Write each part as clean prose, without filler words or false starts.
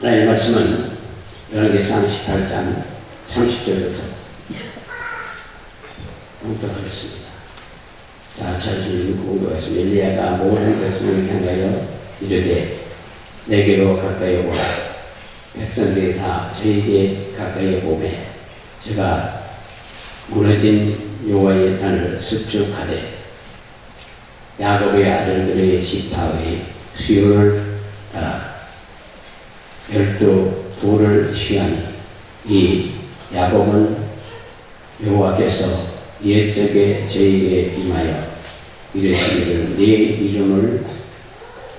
하나님의 말씀은 열왕기상 18장 30절부터 보도록 하겠습니다. 자, 자주님 공부하겠습니다. 엘리야가 모든 백성을 향하여 이르되 내게로 가까이 오라. 백성들이 다 저에게 가까이 오매 제가 무너진 여호와의 단을 습죽하되 야곱의 아들들의 지파의 수요를 따라 12돌을 취하니 이 야곱은 여호와께서 옛적에 저에게 임하여 이르시기를 내 이름을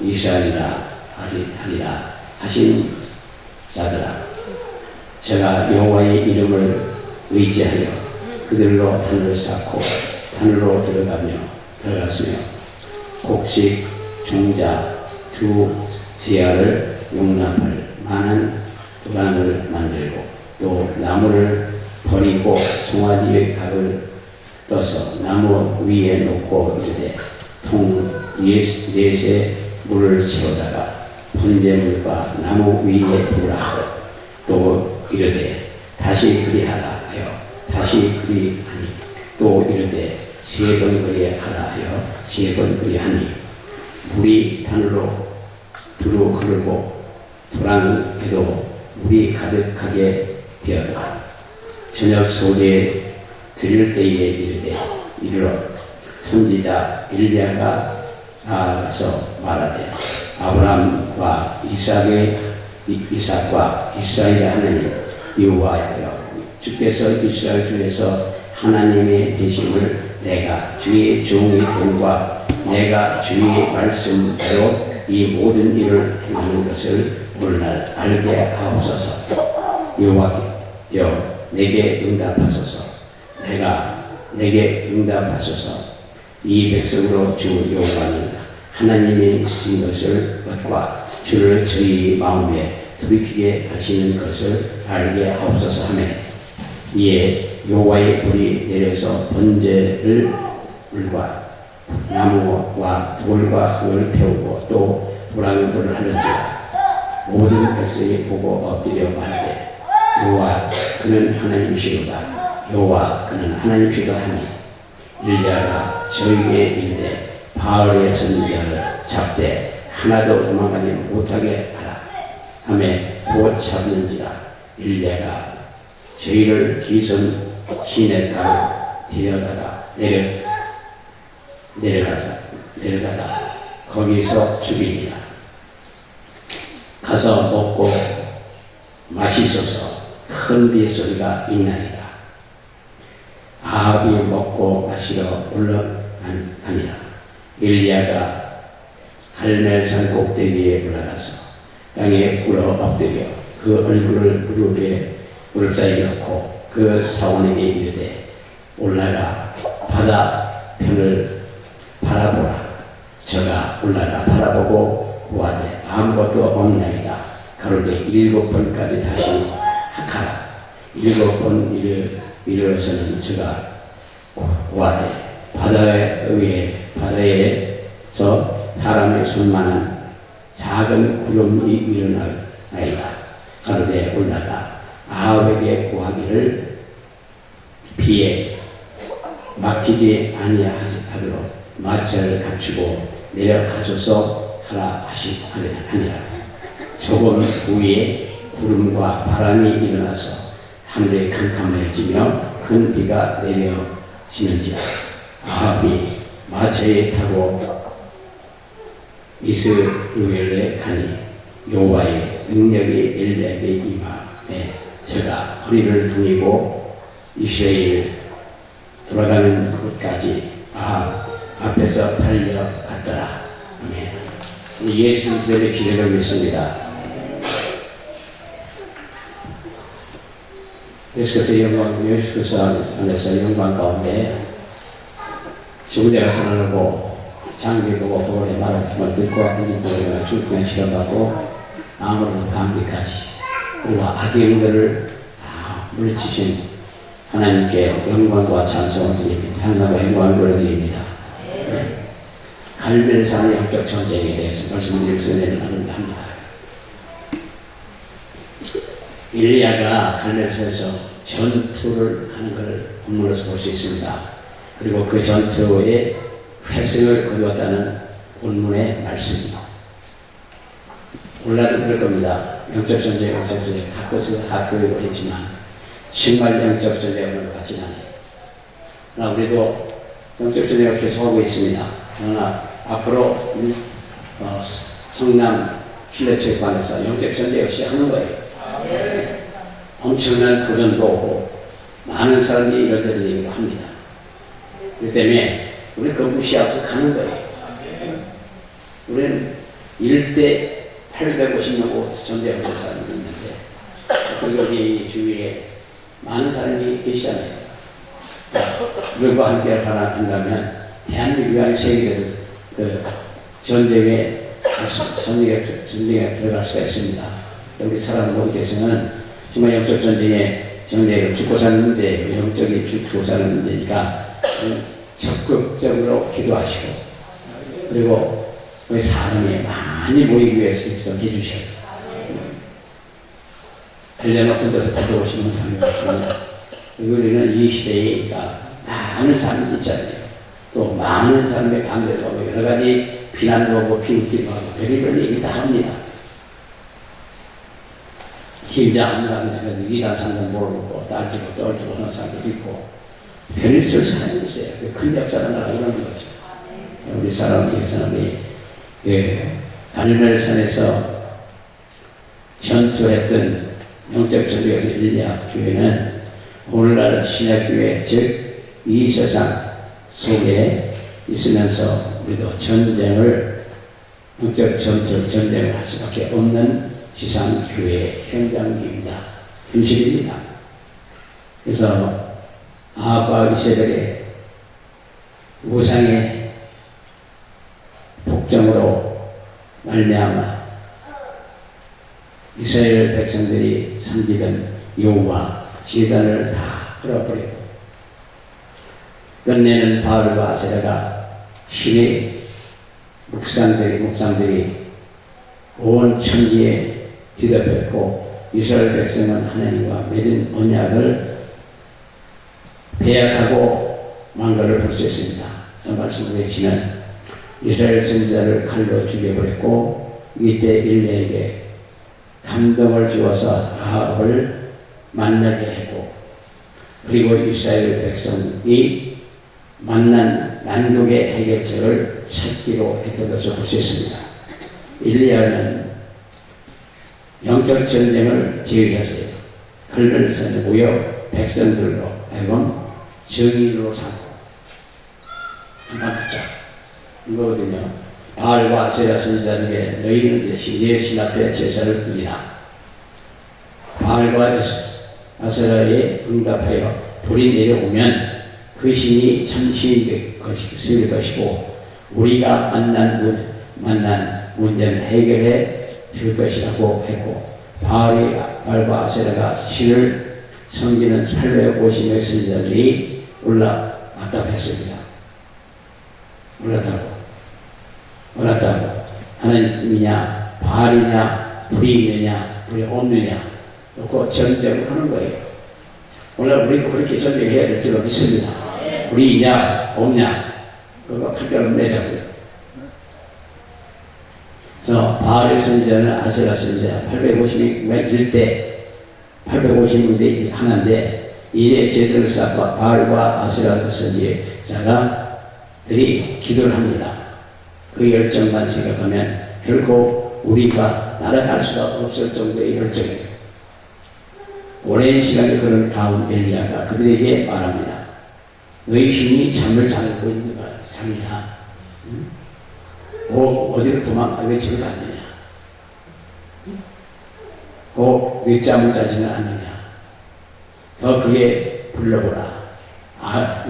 이스라엘이라 하리라 하신 자들아, 제가 여호와의 이름을 의지하여 그들로 단을 쌓고 단으로 들어갔으며 곡식 중자 두 지하를 용납할 만한 도랑을 만들고 또 나무를 버리고 송아지의 각을 떠서 나무 위에 놓고 이르되 통 넷에 물을 채우다가 번제물과 나무 위에 부으라고 또 이르되 다시 그리하라 하여 다시 그리하니 또 이르되 3번 그리하라 하여 3번 그리하니 물이 단으로 두루 흐르고 도랑에도 물이 가득하게 되었더라. 저녁 소리에 드릴 때에 이르러 선지자 엘리야가 나아가서 말하되 아브라함과 이삭과 이스라엘의 하나님 여호와여, 주께서 이스라엘 중에서 하나님의 되심을 내가 주의 종이 됨과 내가 주의 말씀대로 이 모든 일을 행하는 것을 오늘날 알게 하옵소서. 여호와여, 내게 응답하소서. 내게 응답하소서. 이 백성으로 주 여호와는 하나님이 쓰신 것을 것과 주를 저희 마음에 돌이키게 하시는 것을 알게 하옵소서 하며 이에 여호와의 불이 내려서 번제물과 나무와 돌과 흙을 태우고 또 도랑의 불을 하는지라. 모든 백성이 보고 엎드려 말하되 여호와 그는 하나님이시로다. 여호와 그는 하나님이시로다 하니 엘리야가 저에게 이르되 바알의 선지자를 잡되 하나도 도망가지 못하게 하라 하며 곧 잡는지라. 엘리야가 저희를 기슭 시냇가로 데려다가 내려가다 거기서 죽이니라. 가서 먹고 마시소서. 큰 빗소리가 있나이다. 아합이 먹고 마시러 올라가니라. 엘리야가 갈멜산 꼭대기에 올라가서 땅에 꿇어 엎드려 그 얼굴을 무릎 사이에 넣고 그 사원에게 이르되 올라가 바다 편을 바라보라. 저가 올라가 바라보고 보아되 아무것도 없나이다. 가로되 7번까지 다시 하라. 7번 이르러서는 저가 보아되 바다에서 사람의 손만한 작은 구름이 일어나이다. 가로되 올라가 아합에게 구하기를 비에 막히지 아니하도록 마차를 갖추고 내려가소서 하라 하니라. 조금 후에 구름과 바람이 일어나서 하늘이 캄캄해지며 큰 비가 내려지는지라. 아합이 마차에 타고 이스루엘에 가니 여호와의 능력이 엘리야에게 임하매 저가 허리를 등이고 이스라엘 돌아가는 곳까지 아합 앞에서 달려갔더라. 아멘. 예수 그리스도의 기회를 믿습니다. 예수께서 영광, 예수 그리스도 안에서 영광 가운데 죽은 자가 살아나고 장기 보고 돌에 말하기만 듣고 아픈 보리가 죽음에 실험받고 아무런 감기까지 우리와 악인들을 다 물리치신 하나님께 영광과 찬송을 드립니다. 찬송과 영광을 드립니다. 갈멜산의 영적 전쟁에 대해서 말씀드릴 수 있는 합니다. 엘리야가 갈멜산에서 전투를 하는 것을 본문으로서 볼 수 있습니다. 그리고 그 전투에 회승을 거두었다는 본문의 말씀입니다. 오늘날도 그럴 겁니다. 영적 전쟁, 영적 전쟁, 가끔씩 가끔이 오겠지만 정말 영적 전쟁을 같이 하네요. 그러나 우리도 영적 전쟁을 계속하고 있습니다. 그러나 앞으로 성남 실내체육관에서 영적 전쟁을 시작하는 거예요. 엄청난 도전도 오고 많은 사람들이 이런 데를 얘기도 합니다. 그렇기 때문에 우리 그 무시하고 가는 거예요. 우리는 1대 850명 전쟁을 하는 사람이 있는데 그리고 우리 주위에 많은 사람이 계시잖아요. 그들과 함께 한다면 대한민국이 세계에서 그 전쟁에 들어갈 수가 있습니다. 우리 사람 모두께서는 정말 영적 전쟁에 죽고 사는 문제, 영적인 죽고 사는 문제니까 적극적으로 기도하시고 그리고 우리 사람이 많이 모이기 위해서 좀 해주셔요. 1년에 혼자서 가져오시는 사람이거든요. 우리는 이 시대에 많은 사람이 있잖아요. 또 많은 사람의 반대도 하고 여러 가지 비난도 하고 비웃기도 하고 별의별 얘기 다 합니다. 심장 안 가면 이단 상담 모르고 따지고 떨지고 하는 사람도 있고 별의별 사람이 있어요. 큰 역사가 나가고 그러는 거죠. 우리 사람에게서는 갈멜산에서 전투했던 영적 전쟁에서 엘리야 교회는 오늘날 신약교회 즉 이 세상 속에 있으면서 우리도 영적 전쟁을 할 수밖에 없는 지상교회 현장입니다. 현실입니다. 그래서 아합과 이세벨의 우상의 복종으로 말미암아 이스라엘 백성들이 섬기던 여호와 제단을 다 끌어버리고 끝내는 바알과 아세라가 신의 묵상들이 온 천지에 뒤덮였고 이스라엘 백성은 하나님과 맺은 언약을 배약하고 만 것을 볼 수 있습니다. 말씀을 지는 이스라엘 선지자를 칼로 죽여버렸고 이때 엘리야에게 감동을 주어서 아합을 만나게 했고 그리고 이스라엘 백성이 만난 난국의 해결책을 찾기로 했던 것을 볼 수 있습니다. 엘리야는 영적 전쟁을 제의했어요. 갈멜산에 모여 백성들로 하여금 정의로 살고 한판 붙자 이거거든요. 바알과 아세라 선지자들에게 너희는 내 신 앞에 제사를 드리라. 바알과 아세라에 응답하여 불이 내려오면 그 신이 참신이 될 것이고 우리가 만난 문제는 해결해 줄 것이라고 했고 바알과 아세라가 신을 섬기는 850명의 선지자들이 올라왔다고 했습니다. 올랐다고 하나님이냐 바알이냐 불이 있느냐 불이 없느냐 놓고 전쟁을 하는 거예요. 오늘 우리도 그렇게 전쟁해야 될 줄로 믿습니다. 불이 있냐 없냐 그거 판결을 내자고요. 그래서 바알의 선지자는 아세라 선지자 850명 850명대 하나인데 이제 제대로 쌓고 바알과 아세라 선지자들이 기도를 합니다. 그 열정만 생각하면 결코 우리가 따라갈 수가 없을 정도의 열정이에요. 오랜 시간을 그런 가운 엘리야가 그들에게 말합니다. 너희 신이 잠을 자고 있는 거 상이야. 어디로 도망가? 왜 저리 갔느냐? 왜 잠을 자지는 않느냐? 더 그게 불러보라.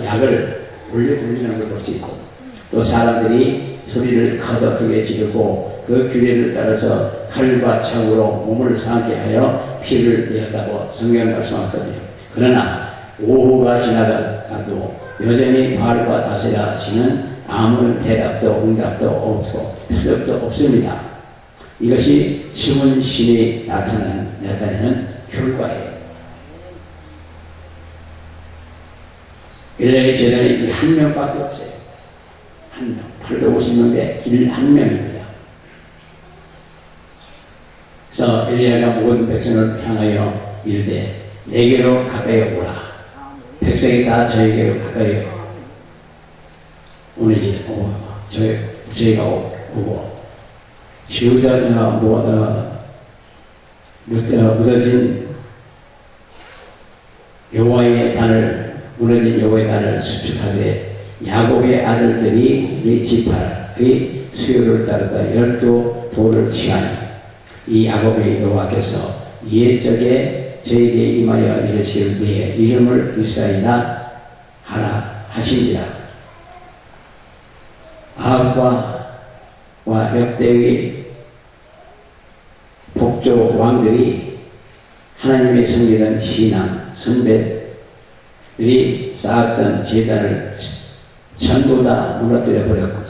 약을 올리는 걸 볼 수 있고 또 사람들이 소리를 커더 크게 지르고 그 규례를 따라서 칼과 창으로 몸을 상하게 하여 피를 내었다고 성경을 말씀하거든요. 그러나 오후가 지나가도 여전히 바알과 아세라 신은 아무런 대답도 응답도 없고 표적도 없습니다. 이것이 숨은 신이 나타내는 결과예요. 엘리야의 제단이 한 명밖에 없어요. 한 명. 850명대 1명입니다. 그래서 엘리야가 모든 백성을 향하여 이르되 내게로 가까이 오라. 백성이 다 저에게로 가까이 오는지 저희가 오고 무너진 여호와의 단을 무너진 여호와의 단을 수축하되 야곱의 아들들이 이 지파의 수요를 따라서 12 돌을 취하니 이 야곱의 여호와께서 이에 저에게 임하여 이르시되 내 이름을 이스라엘이라 하라 하시니라. 아합과 역대의 복조 왕들이 하나님의 섬기던 신앙 선배들이 쌓았던 제단을 전부 다 무너뜨려 버렸고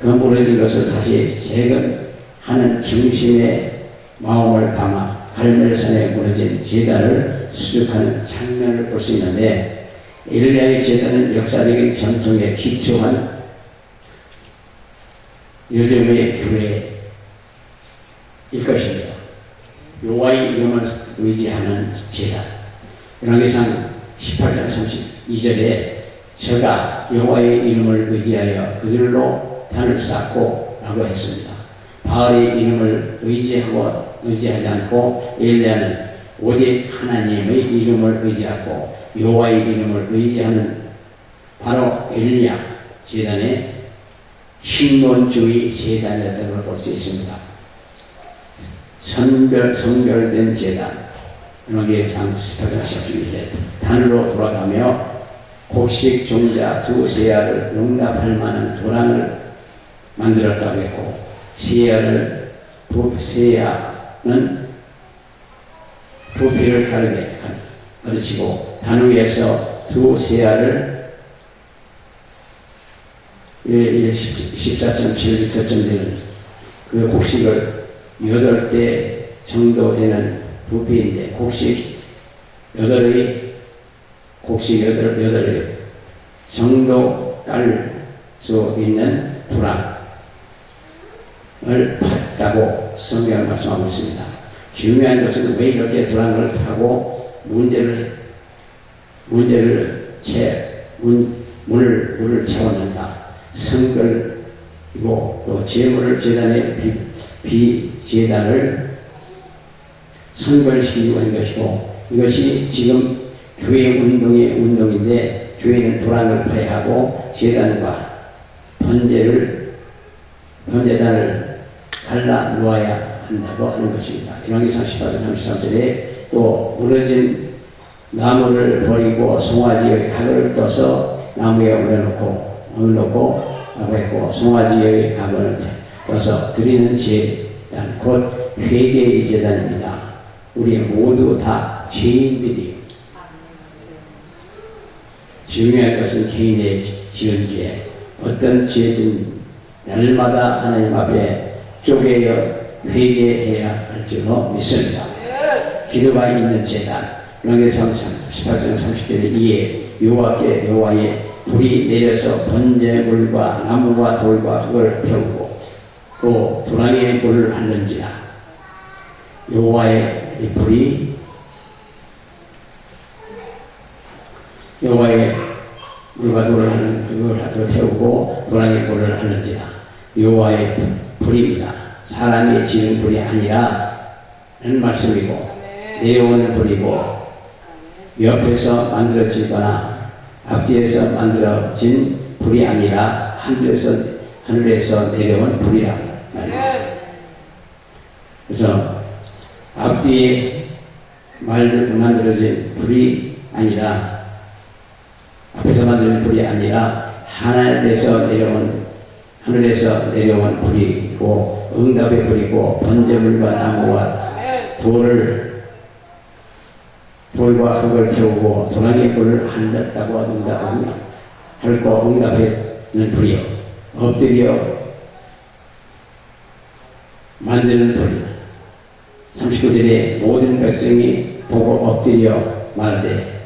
그 무너진 것을 다시 재건하는 중심의 마음을 담아 갈멜산에 무너진 제단을 수축하는 장면을 볼 수 있는데 엘리야의 제단은 역사적인 전통에 기초한 요즘의 교회일 것입니다. 여호와의 이름을 의지하는 제단. 열왕기상 18장 32절에 저가 여호와의 이름을 의지하여 그들로 단을 쌓고 라고 했습니다. 바알의 이름을 의지하지 않고 엘리야는 오직 하나님의 이름을 의지하고 여호와의 이름을 의지하는 바로 엘리야 제단의 신론주의 제단이었던 걸 볼 수 있습니다. 성별된 제단, 열왕기상 18장 11절에 단으로 돌아가며 곡식 종자 2 세아를 용납할 만한 도랑을 만들었다고 했고 세아는 부피를 가르게 가르치고 단 위에서 2 세아를 14.7리터쯤 되는 그 곡식을 8대 정도 되는 부피인데 곡식 8의 정도 딸 수 있는 도랑을 팠다고 성경을 말씀하고 있습니다. 중요한 것은 왜 이렇게 도랑을 타고 물을 채웠는가. 성결이고 또 제물을 제단에 비제단을 성결시키고 하는 것이고 이것이 지금 교회 운동인데 교회는 도랑을 파야 하고 제단과 번제단을 갈라 놓아야 한다고 하는 것입니다. 열왕기상 18장 33절에 또 무너진 나무를 버리고 송아지의 각을 떠서 나무에 올려놓고 라고 했고 송아지의 각을 떠서 드리는 제단 곧 회개의 제단입니다. 우리 모두 다 죄인들이에요. 중요한 것은 개인의 지은 죄 어떤 죄든 날마다 하나님 앞에 쪼개어 회개해야 할 줄로 믿습니다. 기도가 있는 제단 열왕기상 18장 30절에 이에 여호와의 불이 내려서 번제물과 나무와 돌과 흙을 태우고 또 도랑에 물을 하는지라. 여호와의 불이 여호와의 물과 돌을 하는 흙을 태우고 도랑에 물을 하는지라. 여호와의 불입니다. 사람이 지은 불이 아니라는 말씀이고 내려오는 불이고 옆에서 만들어지거나 앞뒤에서 만들어진 불이 아니라 하늘에서 내려온 불이라 말입니다. 그래서 앞뒤에 만들어진 불이 아니라 앞에서 만들어진 불이 아니라 하늘에서 내려온 불이고 응답의 불이고 번제물과 나무와 돌과 흙을 태우고 도랑의 불을 한다고 할거 응답하는 불이요 엎드려 만드는 불 39절에 모든 백성이 보고 엎드려 말하되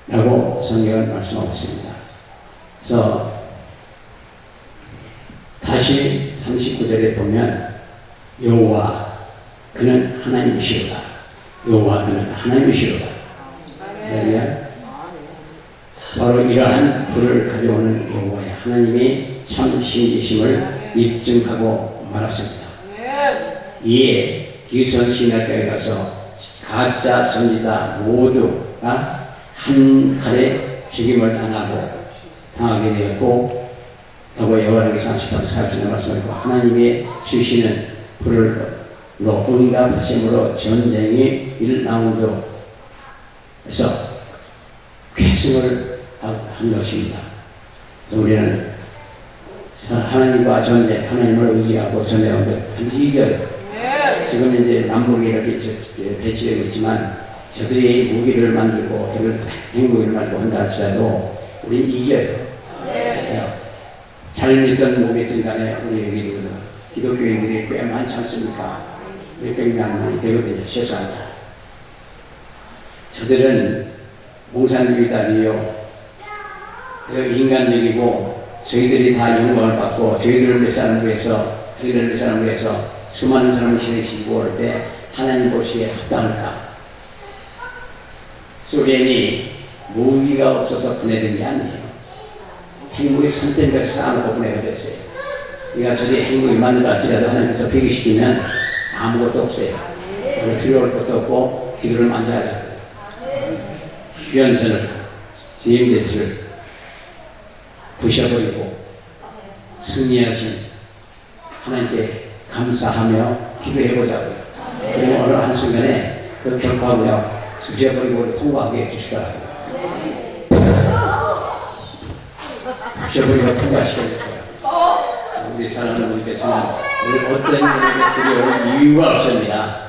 라고 성경은 말씀하고 있습니다. 그래서 다시 39절에 보면 여호와 그는 하나님이시로다. 여호와 그는 하나님이시로다. 그러면 바로 이러한 불을 가져오는 여호와의 하나님이 참 신이심을 입증하고 말았습니다. 이에 기선 신학교에 가서 가짜 선지자 모두가 한 칼에 죽임을 당하게 되었고, 더불어 여호와께서 38절 40절에 말씀하시고 하나님의 주시는 불로 응답하심으로 전쟁이 1라운드에서 쾌승을 한 것입니다. 그래서 우리는 하나님과 전쟁, 하나님을 의지하고 전쟁하는데 반드시 이겨요. 지금 이제 남북이 이렇게 배치되고 있지만 저들이 무기를 만들고 핵무기를 만들고 한다 할지라도 우리는 이겨요. 잘 믿던 못 믿던 간에 우리 여기 기독교인들이 꽤 많지 않습니까? 몇백 명이 되거든요. 최소한다. 저들은 몽상주의자이요 인간적이고 저희들이 다 영광을 받고 저희들을 몇 사람 위해서 저희들을 몇 사람 위해서 수많은 사람을 신으시고 올 때 하나님 보시기에 합당할까? 소련이 무기가 없어서 분해된 게 아니에요. 핵무기 선택을 쌓아놓고 분해가 됐어요. 그러니까 저희 핵무기 만들어 할지라도 하나님께서 폐기시키면 아무것도 없어요. 두려울 것도 없고 기도를 많이 하자. 휴전선을 지임대치를 부셔버리고 승리하신 하나님께 감사하며 기도해보자고요. 그리고 어느 한순간에 그 결과하고요 부셔버리고 통과하게 해주실 거라고요. 부셔버리고 통과시켜주세요. 우리 사랑하는 분께서는 우리 어떤 분에게 두려울 이유가 없습니다.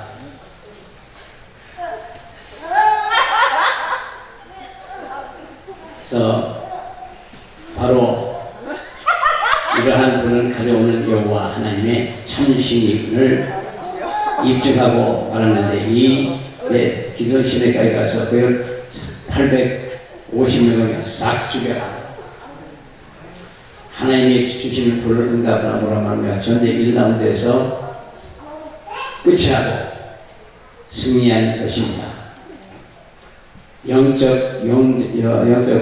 그래서 바로 이러한 분을 가져오는 여호와 하나님의 참신임을 입증하고 말하는데 이 기존시대까지 가서 그 850명을 싹 죽여라. 하나님이 주시는 불을 응답하노라 말하며 전쟁 1라운드에서 끝이 하고 승리한 것입니다. 영적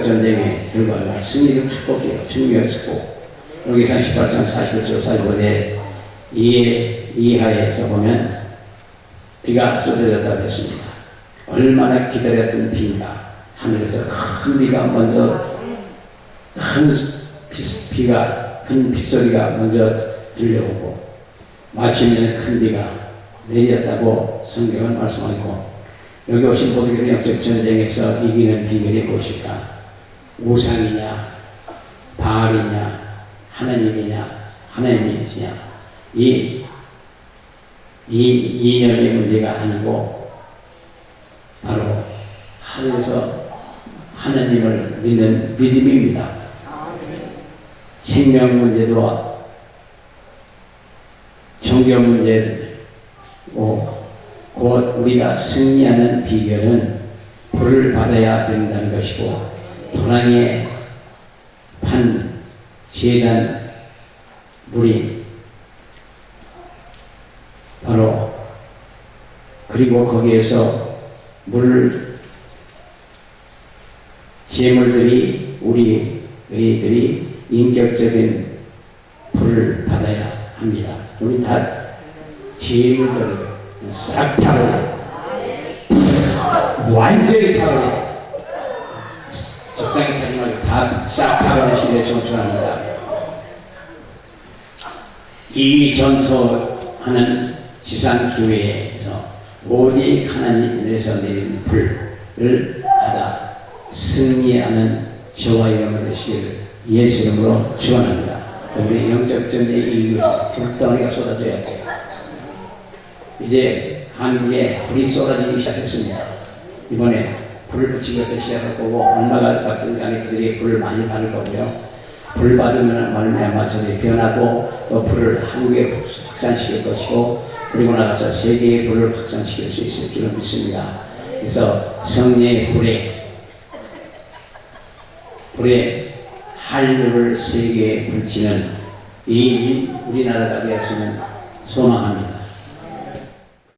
전쟁의 결과가 승리적 축복이에요. 승리의 축복. 여기서 18장 41절 45절 이하에서 보면 비가 쏟아졌다고 했습니다. 얼마나 기다렸던 비인가. 하늘에서 큰 비가 먼저 큰 빗소리가 먼저 들려오고 마침내 큰 비가 내렸다고 성경은 말씀하고, 여기 오신 모든 영적 전쟁에서 이기는 비결이 무엇일까? 우상이냐 바알이냐 하나님이냐 이 이념의 문제가 아니고 바로 하늘에서 하나님을 믿는 믿음입니다. 생명 문제도 종교 문제고 곧 우리가 승리하는 비결은 불을 받아야 된다는 것이고, 도랑에 판 제단 물이 바로 그리고 거기에서 제물들이 우리들이 인격적인 불을 받아야 합니다. 우리 다 제물들을 싹 타버려. 완전히 타버려. 적당히 타지 말고 다 싹 타버리시기에 청소합니다. 이 전소하는 지상교회에서 오직 하나님에서 내린 불을 받아 승리하는 저와 여러분 되시기를 예수 이름으로 축원합니다. 우리 영적 전쟁에 이기고 불덩이가 쏟아져야 돼요. 이제 한국에 불이 쏟아지기 시작했습니다. 이번에 불을 붙이면서 시작할 거고, 얼마가 같은 간에 그들이 불을 많이 받을 거고요. 불 받으면 말미암아 저들이 변하고 또 불을 한국에 확산시킬 것이고 그리고 나가서 세계의 불을 확산시킬 수 있을 줄로 믿습니다. 그래서 성령의 불에 한류를 세계에 불치는 이 우리나라가 되었으면 소망합니다.